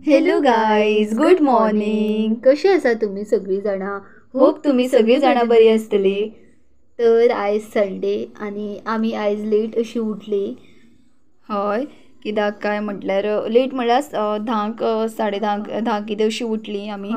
Hello guys, good morning. कशी आसा तुम्ही सगळी जाणां? होप तुम्ही सगळी जाणां बरी आसतली. तर आयज संडे आणि आमी आयज लेट अशी उठली. हय, कित्याक काय म्हटल्यार लेट म्हळ्यार धांक 10:30 कितें अशी उठली आमी.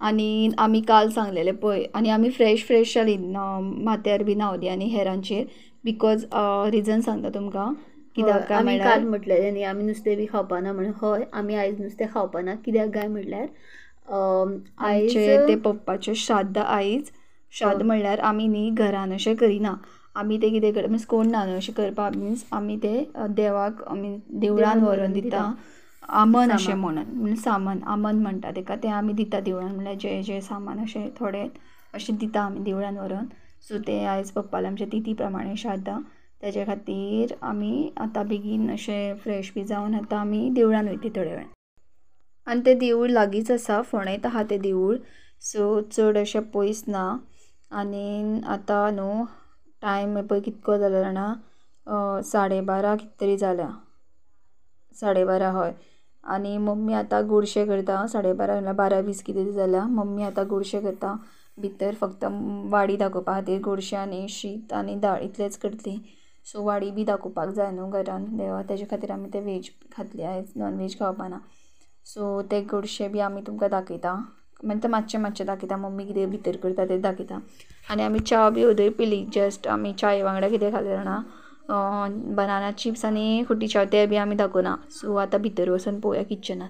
आनी आमी काल सांगलेलें पळय, आनी आमी फ्रेश जाली माथ्यार बी न्हांवली आनी हेरांचेर बिकॉज रिजन सांगता तुमकां. कित्याक काय म्हळ्यार काल म्हटलेलें न्ही आमी नुस्तें बी खावपाना म्हणून. हय, आमी आयज नुस्तें खावपाना. कित्याक काय म्हटल्यार आयज ते पप्पाचें श्राद्ध आयज. श्राद्ध म्हणल्यार आमी न्ही घरान अशें करिना. आमी ते कितें करता मिन्स कोण ना न्हू अशें करपा मिन्स आमी ते देवाक आमी देवळान व्हरून दिता. आमन अशें म्हणून सामान आमन म्हणटा तेका, तें आमी दिता देवळान. म्हणल्यार जें सामान अशें थोडें अशें दिता आमी देवळान व्हरून. सो तें आयज पप्पालें आमच्या तिथी प्रमाणें श्राद्ध. तेजे खातीर आमी आतां बेगीन अशें फ्रेश बी जावन आतां आमी देवळान वयतली थोड्या वेळ. आनी तें देवूळ लागींच आसा, फोंडेंत आहा तें देवूळ. सो चड अशें पयस ना. आनी आतां न्हू टायम पळय कितको जालो जाणा, 12:30 कितें तरी जाल्या. 12:30 हय. आनी मम्मी आतां गोडशें करता. 12:30 म्हणल्यार 12:20 कितें तरी जाल्या. मम्मी आतां गोडशें करता. भितर फक्त वाडी दाखोवपा खातीर गोडशें आनी शीत आनी दाळ इतलेंच करतली. सो वाडी बी दाखोवपाक जाय न्हू घरान देवा, तेजे खातीर आमी तें वेज खातली आयज, नॉन वेज खावपाना. सो ते गोडशें बी आमी तुमकां दाखयता. मागीर तें मातशें दाखयता मम्मी कितें भितर करता तें दाखयता. आनी आमी च्या बी अदय पिली. जस्ट आमी चाये वांगडा कितें खालें जाणा, बनाना चिप्स आनी खुटी चाव ते बी आमी दाखोवना. सो आतां भितर वचून पळोवया किचनान.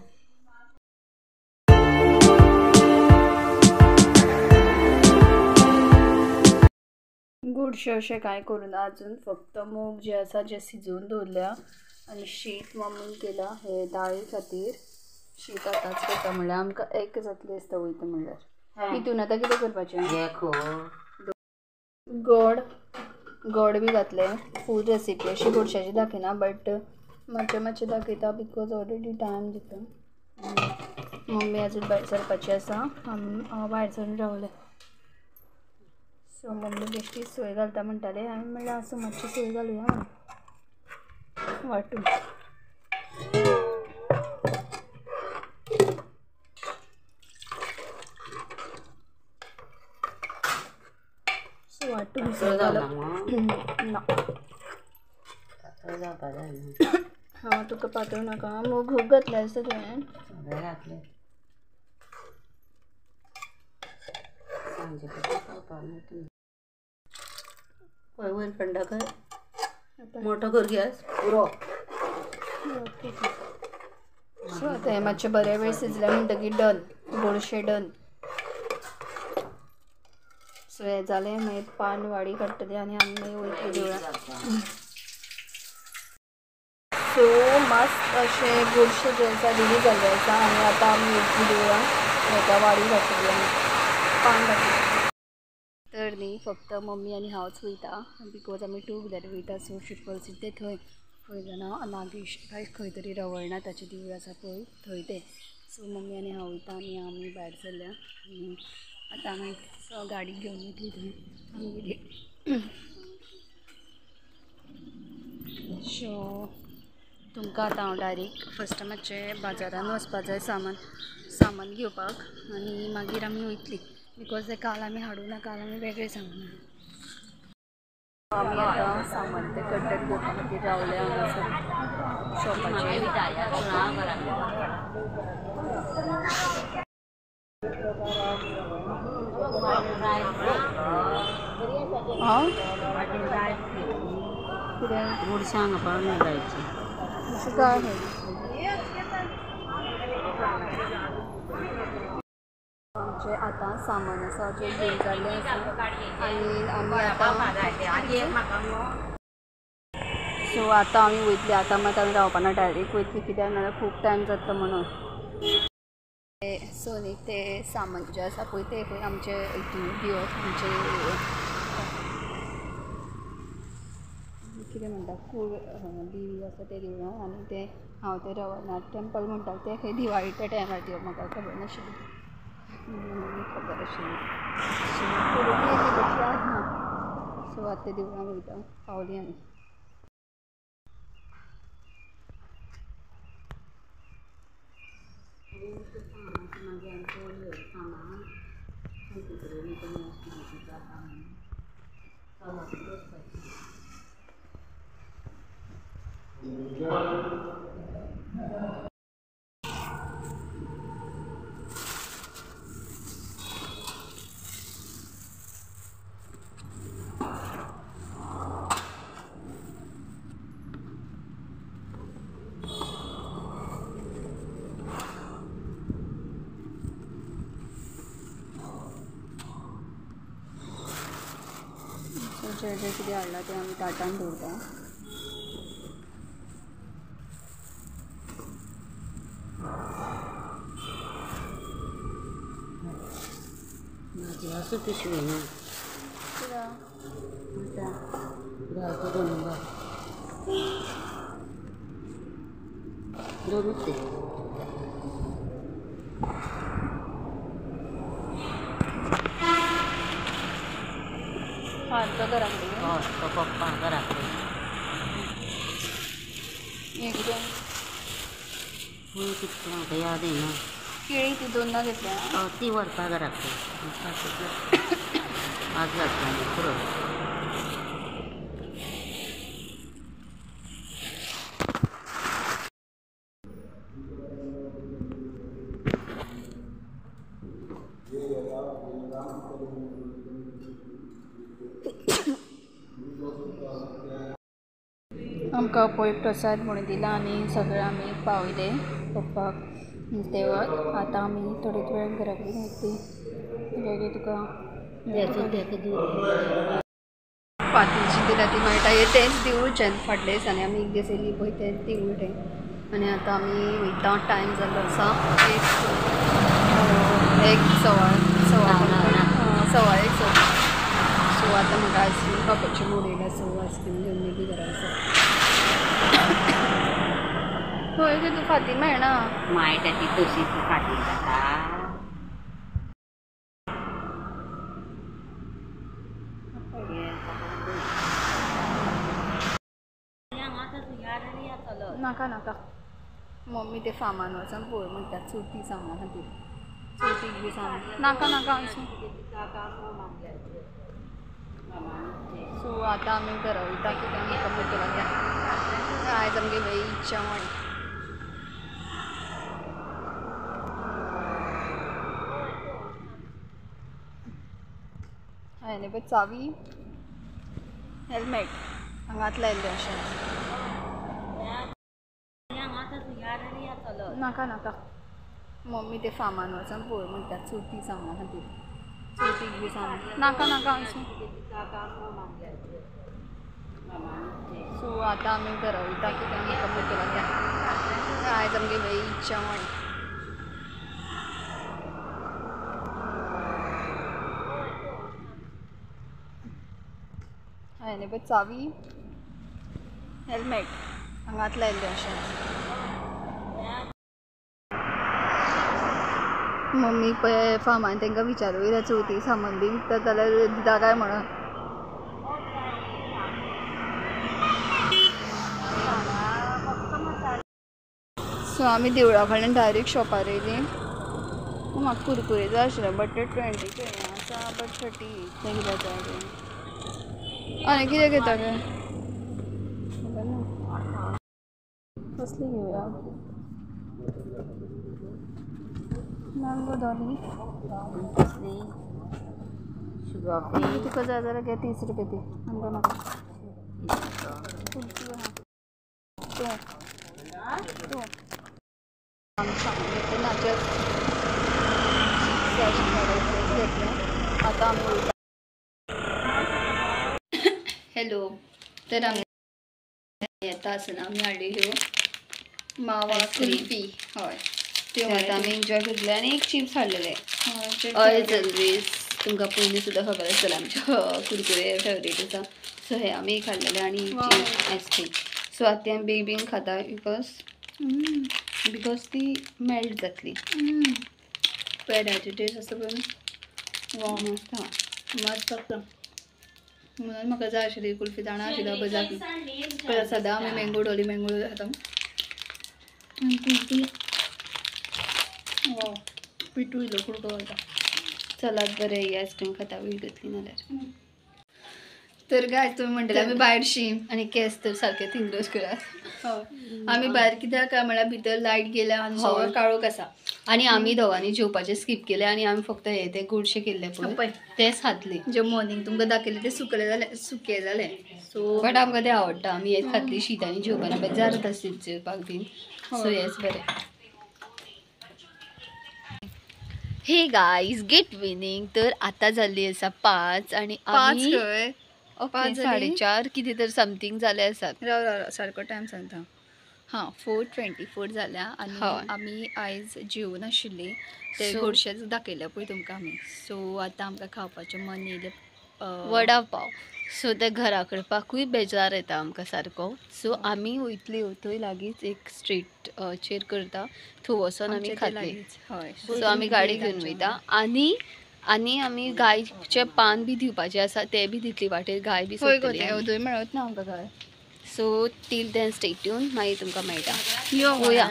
गोडशें अशें कांय करुना आजून. फक्त मूग जे आसा जे शिजोवन दवरल्या आनी शीत मम्मीन केला हे दाळे खातीर. शीत आतांच करता म्हणल्यार आमकां एक जातली आसता वयता म्हणल्यार. हितून आतां कितें करपाचें? गोड बी घातलें. फूल रेसिपी अशी गोडशाची दाखयना, बट मातशें दाखयता बिकॉज ऑलरेडी टायम दिता. मम्मी आजून भायर सरपाची आसा. हांव भायर सरून रावलें. सो मम्मी बेश्टी सोय घालता म्हणटाले. हांवें म्हणल्यार आसूं मातशी सोय घालुया म्हणून वांटून. सो वांटून सोय घालप ना. हां, तुका पातळ नाका. मूग घातले आसता तुवें. वयर खंडा कर, मोठो कर गॅस पुरो. सो आतां हें मातशें बरें वेळ शिजलें म्हणटकीर डन, गोडशें डन. सो हें जालें मागीर पान वाडी काडटली आनी आमी मागीर वयतली देवळान. सो मस्त अशें गोडशें जें आसा रेडी जाल्लें आसा आनी आतां आमी वयतली देवळान. हेका वाडी घातली आनी पान घातली. तर न्ही फक्त मम्मी आनी हांवच वयता बिकॉज आमी 2 व्हिलर वयता. सो शिपल्स ते थंय जाणा नागेश काय खंय तरी रवळनाथाचें देवूळ आसा पळय थंय तें. सो मम्मी आनी हांव वयता आनी आमी भायर सरल्या. आनी आतां आमी गाडी घेवन वयतली थंय आमगेली. सो तुमकां आतां हांव डायरेक्ट फस्ट मातशें बाजारान वचपा जाय सामान घेवपाक आनी मागीर आमी वयतली बिकॉज तें काल आमी हाडूं ना. काल आमी वेगळें सामान आमी आतां सामान तें कड्ड्याक घेवपा खातीर रावल्या हांगासर शॉपाचेर. गोडशां खावपाक नाही जायची. असं काय आहे आमचें आतां सामान आसा जें घेवन जाल्लें आसा आनी आमी आतां सो आतां आमी वयतली. आतां मात आमी रावपाना, डायरेक्ट वयतली कित्याक नाल्यार खूब टायम जातलो म्हणून. सो न्ही तें सामान जें आसा पळय तें खंय आमचें हितून दिवप आमचें कितें म्हणटा कूळ देवी आसा तें देवळान. आनी तें हांव तें रवळनाथ टेंपल म्हणटा तें खंय दिवाळी त्या टायमार दिवप. म्हाका खबर नाशिल्ली, खबर आशिल्ली. सो पळोवया येतली बट याद ना. सो आतां देवळान वयता, पावली आमी. जे कितें हाडला तें आमी ताटान दवरता. असं पिशवी ना दोनच ते तो घराकडे हय तो पप्पा घरा एकदम पूण कितें म्हाका याद येना. केळी ती दोनदा घेतल्या. ती व्हरपा घरा आज जाता पुरो आमकां पळय प्रसाद म्हणून दिला आनी सगळे आमी पावयले पप्पाक देवाक. आतां आमी थोड्याच वेळान घरा कडेन वयतली. तुका फातीची दिल्या ती मेळटा तेंच देवूळच्यान फाटल्या दिसांनी आमी एक दीस येयली पळय तेंच देवूळ तें. आनी आतां आमी वयता. टायम जाल्लो आसा एक सवा एक सो आतां म्हाका आयस्क्रीम खावपाची मूड येयला. सो आयस्क्रीम घेवन बी घरा आसा. खंय गे तूं फाती मेळना. मायटा ती तशीच फाटी जाता. नाका नाका मम्मी ते फार्मान वचून पळय म्हणटा चवथी सांगना खातीर. चवथीक बी सांग नाका नाका अशें. सो आतां आमी घरा वयता कित्याक म्हाका भूक लागल्या. आयज आमगे वेज जेवण. हांवें पळय चावी हेल्मेट हांगात लायिल्लें अशें. नाका नाका मम्मी ते फार्मान वचून पळय म्हणटा चवथी सांगना खातीर. चवथीक बी सांग नाका नाका अशें. सो आतां आमी घरा वयता कित्याक म्हाका भूक लागल्या. आयज आमगे वेज जेवण. हांवें पळय चावी हेल्मेट हांगात लायिल्लें अशें. मम्मी पळय फार्मान तांकां विचारूं येयल्या चवथी सामान बी विकता जाल्यार दिता काय म्हणून. सो आमी देवळा कडल्यान डायरेक्ट शॉपार येयली. म्हाका कुरकुरे जाय आशिल्ले बट 20 आसा बट 30 तें कितें जाय तें. आनी कितें घेता गे कसली घेवया. मँगो धोनी शुगर फ्री तुका जाय जाल्यार घे 30 रुपया ती. आमकां नाका. तूं आमी नाचत घेतलें. आतां आमी वयता. हॅलो. तर आमी येता आसतना आमी हाडिल्ल्यो मावा कुल्फी. हय त्यो आतां आमी एन्जॉय केल्ले आनी एक चिप्स हाडलेले. ऑयज ऑलवेज तुमकां पयलीं सुद्दां खबर आसतलें आमचे कुरकुरे फेवरेट आसा. सो हे आमी खाल्लेले आनी आयस्क्रीम. सो आतां ती आमी बेगीन बेगीन खाता बिकॉज ती मेल्ट जातली. पेड्याची टेस्ट आसता पळय मस्त आसता. म्हणून म्हाका जाय आशिल्ली कुल्फी जाणा आशिल्लो बजाक सदां आमी मँगो डॉली खाता. आनी कुल्फी पिठू इलो कुडको घालता. चलात बरें ही आयस्क्रीम खाता वेळ घेतली नाल्यार. तर काय तुम्ही म्हणटले आमी भायरशी आनी केस तर सारके थिंगरच करात. आमी भायर कित्याक काय म्हळ्यार भितर लायट गेल्या आनी सगळो काळोख आसा आनी आमी दोगांनी जेवपाचें स्कीप केलें आनी आमी फक्त हे ते गोडशे केल्ले पळय तेच खातले. जे मॉर्निंग तुमकां दाखयले ते सुके जाले सो बट आमकां ते आवडटा. आमी हेच खातली शीत आनी जेवपाना बेजार जाता शीत जेवपाक बीन. सो हेच बरें. हे गाईज गेट विनिंग. तर आता जाल्ली आसा 5 आनी आमी 4:30 कितें तर समथींग जाले आसात. राव सारको टायम सांगता. 4:24 जाल्या आनी आमी आयज जेवून आशिल्ली ते गोडशेच दाखयले पळय तुमकां आमी. सो आतां आमकां खावपाचें मन येयलें वडा पाव. सो ते घरा करपाकूय बेजार येता आमकां सारको. सो आमी वयतली थंय लागींच एक स्ट्रीट चेर करता थंय वचोन आमी खातली. सो आमी गाडी घेवन वयता आनी आमी गायचे पान बी दिवपाचें आसा ते बी दितली वाटेर. गाय बी थंय मेळत ना आमकां गाय. So till then stay tune. मागीर तुमकां मेळटा. पळोवया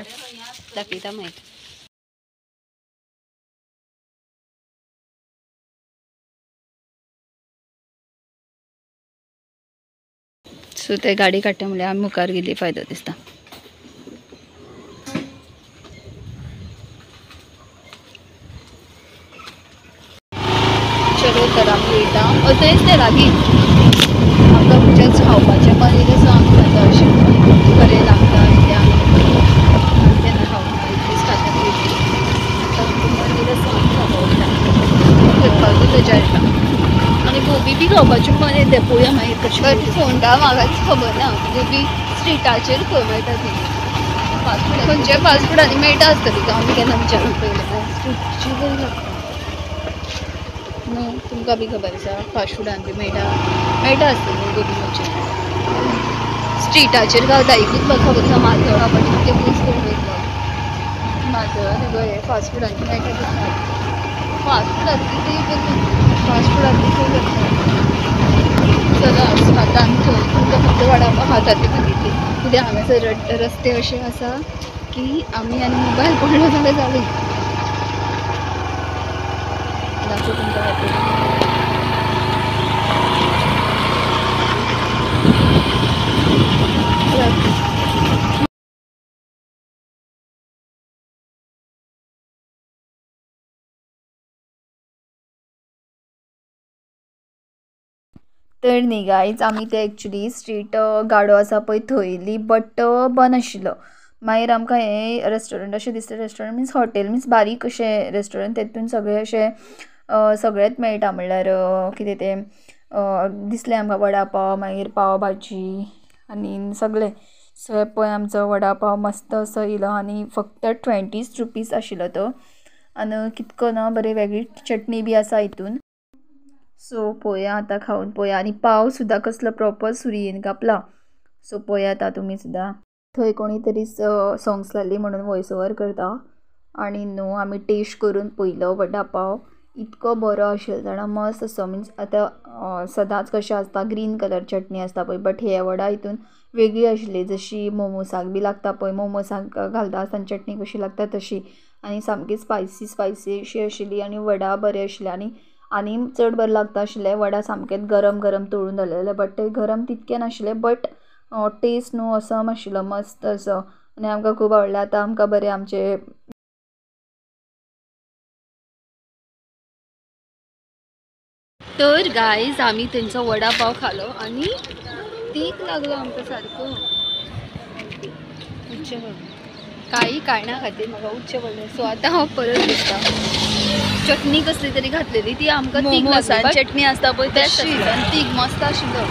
दाखयता मागीर. सो ते गाडी काडटा म्हणल्यार आमी मुखार गेली फायदो दिसता. चलो तर आमी वयता. थंयच ते लागीं आमकां खंयचेच खावपाचें मन येयलें सो आमी खाता अशें बरें लागता आनी तें आमी तेन्ना खावूंक एटलीस्ट खात्याक वयतली. आतां आमकां मन येयलें सो आमी खावपाक वयता. करपाकूय बेजार येता आनी गोबी बी खावपाचें मन येता. पळोवया मागीर कशें फोंडा म्हाकाच खबर ना. गोबी स्ट्रिटाचेर खंय मेळटा ती खंयच्या फास्ट फुडांनी मेळटा आसतली तुका. आमी केन्ना विचारून पळयलें स्ट्रीटची बरी लागता न्हू. तुमकां बी खबर आसा फास्ट फुडान बी मेळटा आसतली गोबी मंचुरी. स्ट्रिटाचेर गावता एकूच म्हाका खबर आसा माजर. आपण ते यूज करून वयतलो माजर बरें फास्ट फुडांनी मेळटा दिसता. फास्ट फुडांनी फास्ट फुडांनी खंय करता. चला आतां आमी थंय तुमकां फक्त वडा पाव खाता ती सांगितली कित्याक हांगासर रस्ते अशे आसा की आमी आनी मोबायल पडलो जाल्यार जाली. दाखव तुमकां तर न्ही गायज आमी ते एक्चुली स्ट्रीट गाडो आसा पळय थंयली बट बंद आशिल्लो. मागीर आमकां हें रेस्टॉरंट अशें दिसता. रेस्टॉरंट मिन्स हॉटेल मिन्स बारीक अशें रेस्टॉरंट. तेतून सगळें अशें सगळेंच मेळटा म्हणल्यार कितें तें दिसलें आमकां वडा पाव मागीर पाव भाजी आनी सगळें. सो हे पळय आमचो वडा पाव मस्त असो येयलो आनी फक्त 20 रुपीज आशिल्लो तो. आनी कितको ना बरें वेगळी चटणी बी आसा हितून. सो पळोवया आतां खावन पळोवया. आनी पाव सुद्दां कसलो प्रॉपर सुरयेन कापला. सो पळयात तुमी सुद्दां. थंय कोणी तरी सॉंग्स लायली म्हणून वॉयस ओवर करता. आनी न्हू आमी टेस्ट करून पळयलो वडा पाव. इतको बरो आशिल्लो जाणा मस्त असो मिन्स आतां सदांच कशें आसता ग्रीन कलर चटणी आसता पळय बट हे वडा हितून वेगळी आशिल्ली जशी मोमोसाक बी लागता पळय. मोमोसाक घालता आसतना चटणी कशी लागता तशी आनी सामकी स्पायसी अशी आशिल्ली आनी वडा बरे आशिल्ले आनी चड बरें लागता आशिल्लें. वडा सामकेंच गरम तळून दवरलेले बट ते गरम तितके नाशिल्ले बट टेस्ट न्हू असम आशिल्लो मस्त असो आनी आमकां खूब आवडलें. आतां आमकां बरें आमचे तर गायज आमी तेंचो वडा पाव खालो आनी तीख लागलो आमकां सारको. उच्चे पडलें काही कारणां खातीर म्हाका उच्चे पडलें. सो आतां हांव परत दिसता चटणी कसली तरी घातलेली ती आमकां तीख लागली. चटणी आसता पळय तशी तीख मस्त आशिल्लो.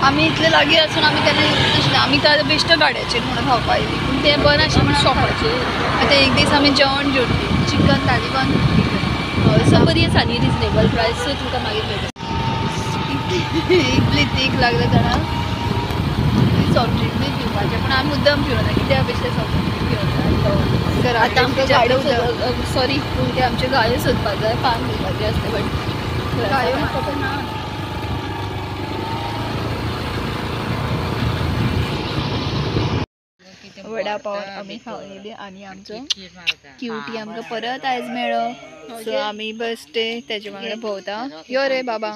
आमी इतले लागीं आसून आमी केन्ना येवंक नाशिल्ले. आमी तर बेश्ट गाड्याचेर म्हणून खावपा येयली पूण तें बंद आशिल्लें शॉपाचेर. आतां एक दीस आमी जेवण जेवतली चिकन थाली बंद उरली. सो बरी आसा न्ही रिजनेबल प्रायस. सो तुमकां मागीर मेळटा. इतली तीख लागले जाणा सॉफ्ट ड्रिंक बी पिवपाचें पूण आमी मुद्दम पिवना कित्याक बेश्टे सॉफ्ट ड्रिंक पिवना. तर आतां आमकां गाडयो सॉरी पूण ते आमचे गायो सोदपाक जाय पान घेवपाचें आसता बट गायो म्हाका ना. वडापाव आम्ही खाऊन येले आणि आमचं क्युटी आमकां परत आयज मेळ्ळो. सो आम्ही बसते त्याच्या वांगडा भोंवता. यो रे बाबा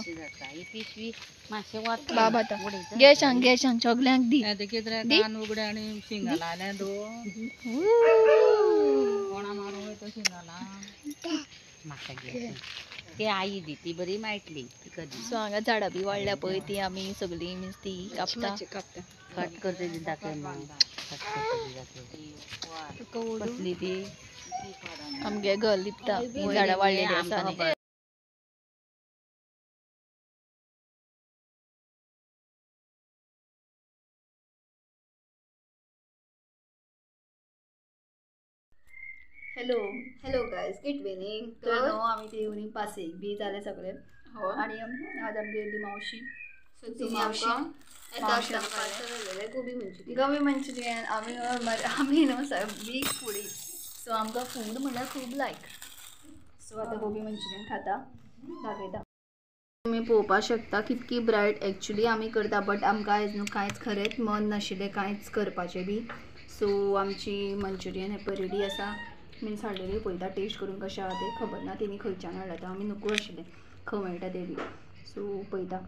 बाबा आतां घे सांग सगल्यांक दी उगडे आणि शिंगाला आल्या दो कोणा मारूं वयता शिंगाला म्हाका घे ती आई दी ती बरी मेळटली ती कधी. सो हांगा झाडां बी वाडल्या पळय ती आमी सगळीं मीन्स ती कापता कट करते ती दाखय मग कट करते कसली ती आमगे घर लिपता ही झाडां वाडलेली आसा. Hello guys good evening. तर न्हू आमी ते इवनिंग पासेक बी जाले सगळे आणि आज आमगे येयली मावशी. सो ती मावशी गोबी मंचुरियन आमी न्हू बीग फुडी. सो आमकां फूड म्हणल्यार खूब लायक. सो आतां गोबी मंचुरियन खाता दाखयता. तुमी पळोवपाक शकता कितकी ब्रायट एक्चुली आमी करता बट आमकां आयज न्हू कांयच खरेंच मन नाशिल्लें कांयच करपाचें बी. सो आमची मंचुरियन हे पळय रेडी आसा. मीन्स हाडलेली पळयता टेस्ट करून कशें आहा तें खबर ना तेणी खंयच्यान हाडला तें आमी नकळो आशिल्लें खंय मेळटा तें बी. सो पळयता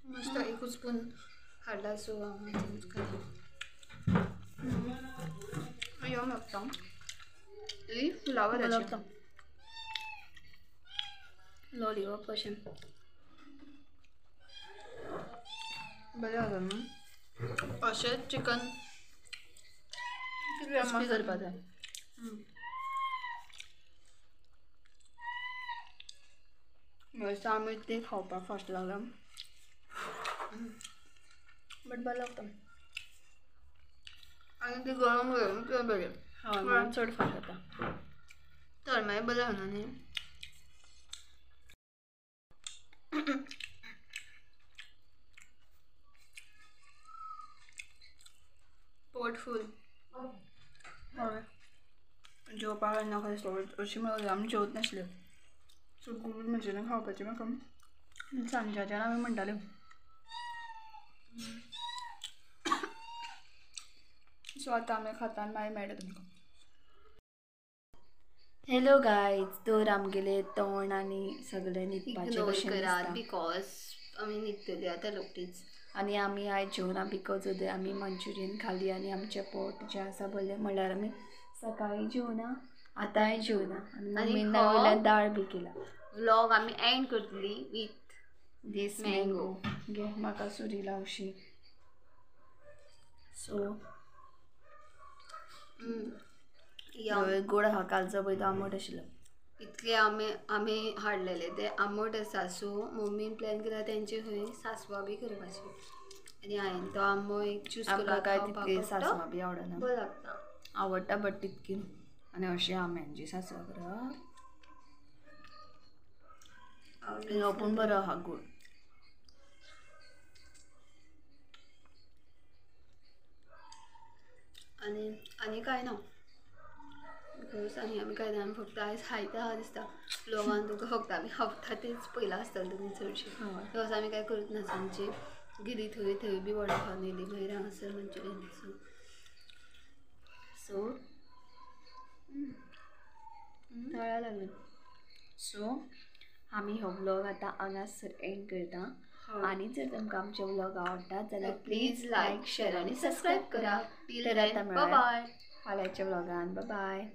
मस्त एकूच स्पून हाडला. सो हांव यूज करता. यो लागता ही फ्लावर लागता लॉलीपॉप कशें बरें आसा न्हू. अशेंच चिकन क्रिस्पी करपा जाय. मस्त आमी ते खावपाक फास्ट लागला बट बरें लागता आनी ती गरम गरम तें बरें. हय चड फास्ट जाता तळमेळ बरें जावना न्ही. पोट फूल हय जेवपाक येना खंय सोड अशी मेळ्ळी आमी जेवत नासल्यो. सो गोबी मंचुरियन खावपाचें म्हाका सांच्याच्यान आमी म्हणटाल्यो. सो आतां आमी खाता आनी मागीर मेळटा तुमकां. Hello guys. तर आमगेले तोंड आनी सगळें न्हिदपाचें कशें दिसता बिकॉज आमी न्हिदतली आतां रोखडीच. आनी आमी आयज जेवना बिकॉज आमी मंचुरियन खाली आनी आमचें पोट जें आसा भरलें म्हणल्यार आमी सकाळीं जेवना आतांय जेवना आनी मम्मीन वयल्यान दाळ बी केला. व्लॉग आमी एंड करतली वीथ दीस मँगो. घे म्हाका सुरी लावशी. सो गोड आहा कालचो पळय तो आंबट आशिल्लो. इतले आमी हाडलेले ते आंबट आसा. सो मम्मीन प्लॅन केला तेंचे खंय सासवा बी करपाची आनी हांवें तो आंबो एक चूज केला. काय तितके सासवा बी आवडना. बरें लागता आवडटा बट तितकी आनी अशें आंब्यांची सासवा करप हो पूण बरो आहा गोड. आनी काय ना बिकॉज आमी काय ना फक्त आयज खायता दिसता. ब्लॉगान तुका फक्त आमी खावता तेच पयला आसतलें तुमी चडशें. बिकॉज आमी काय करत ना सांजचे गेली थंय बी वडा खावन येयली भायर हांगासर मंचुरियन. सो तळ्या लागले. सो आमी हो व्लॉग आतां हांगासर एंड करता. आनी जर तुमकां आमचे व्लॉग आवडटा जाल्यार प्लीज लायक शेअर आनी सबस्क्रायब करा. तर आतां मेळया फाल्यांच्या व्लॉगान. Bye bye.